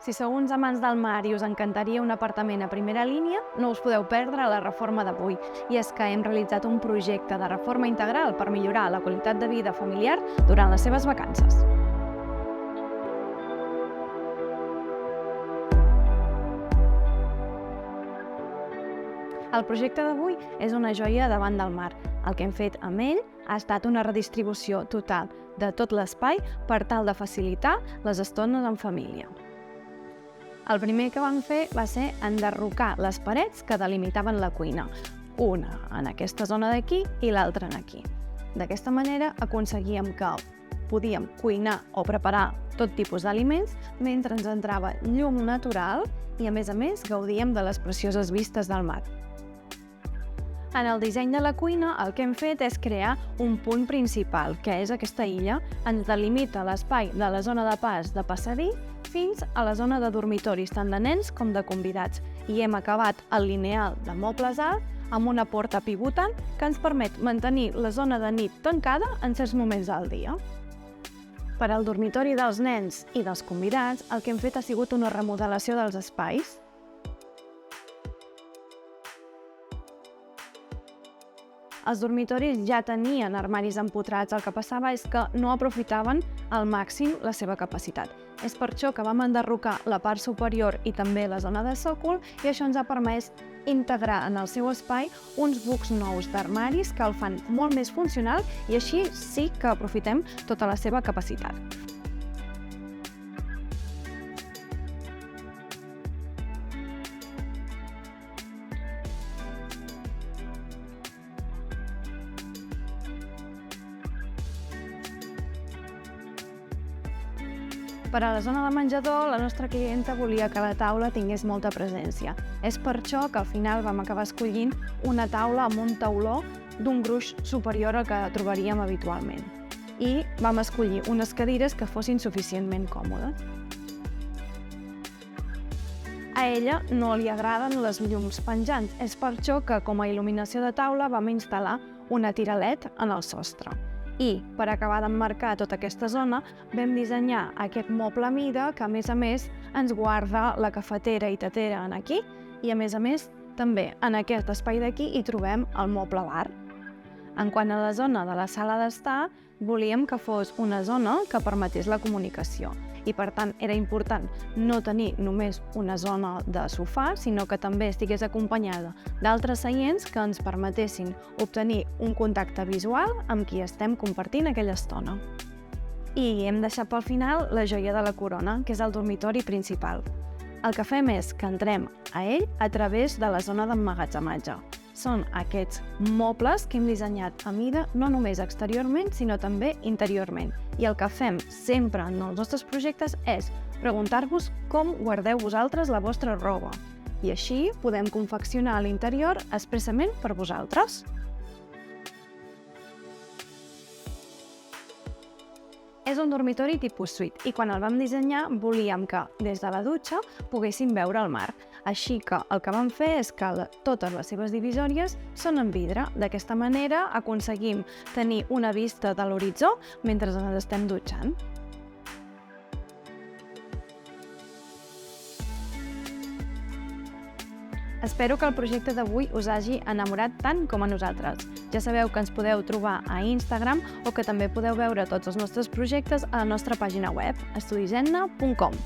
Si sou uns amants del mar i us encantaria un apartament a primera línia, no us podeu perdre la reforma d'avui. I és que hem realitzat un projecte de reforma integral per millorar la qualitat de vida familiar durant les seves vacances. El projecte d'avui és una joia davant del mar. El que hem fet amb ell ha estat una redistribució total de tot l'espai per tal de facilitar les estones en família. El primer que vam fer va ser enderrocar les parets que delimitaven la cuina, una en aquesta zona d'aquí i l'altra aquí. D'aquesta manera aconseguíem que podíem cuinar o preparar tot tipus d'aliments mentre ens entrava llum natural i, a més, gaudíem de les precioses vistes del mar. En el disseny de la cuina, el que hem fet és crear un punt principal, que és aquesta illa. Ens delimita l'espai de la zona de pas de passadís fins a la zona de dormitoris, tant de nens com de convidats. I hem acabat el lineal de mobles alt amb una porta pivotant que ens permet mantenir la zona de nit tancada en certs moments del dia. Per al dormitori dels nens i dels convidats, el que hem fet ha sigut una remodelació dels espais. Els dormitoris ja tenien armaris empotrats, el que passava és que no aprofitaven al màxim la seva capacitat. És per això que vam enderrocar la part superior i també la zona de sòcol i això ens ha permès integrar en el seu espai uns bucs nous d'armaris que el fan molt més funcional i així sí que aprofitem tota la seva capacitat. Per a la zona de menjador, la nostra clienta volia que la taula tingués molta presència. És per això que al final vam acabar escollint una taula amb un tauló d'un gruix superior al que trobaríem habitualment. I vam escollir unes cadires que fossin suficientment còmodes. A ella no li agraden les llums penjants. És per això que, com a il·luminació de taula, vam instal·lar una tira LED en el sostre. I, per acabar d'emmarcar tota aquesta zona, vam dissenyar aquest moble a mida que, a més, ens guarda la cafetera i tetera aquí i, a més, també en aquest espai d'aquí hi trobem el moble bar. En quant a la zona de la sala d'estar, volíem que fos una zona que permetés la comunicació. I, per tant, era important no tenir només una zona de sofà, sinó que també estigués acompanyada d'altres seients que ens permetessin obtenir un contacte visual amb qui estem compartint aquella estona. I hem deixat pel final la joia de la corona, que és el dormitori principal. El que fem és que entrem a ell a través de la zona d'emmagatzematge. Són aquests mobles que hem dissenyat a mida no només exteriorment, sinó també interiorment. I el que fem sempre en els nostres projectes és preguntar-vos com guardeu vosaltres la vostra roba. I així podem confeccionar a l'interior expressament per vosaltres. És un dormitori tipus suite i quan el vam dissenyar volíem que des de la dutxa poguéssim veure el mar. Així que el que vam fer és que totes les seves divisòries són en vidre. D'aquesta manera aconseguim tenir una vista de l'horitzó mentre ens estem dutxant. Espero que el projecte d'avui us hagi enamorat tant com a nosaltres. Ja sabeu que ens podeu trobar a Instagram o que també podeu veure tots els nostres projectes a la nostra pàgina web, estudizenna.com.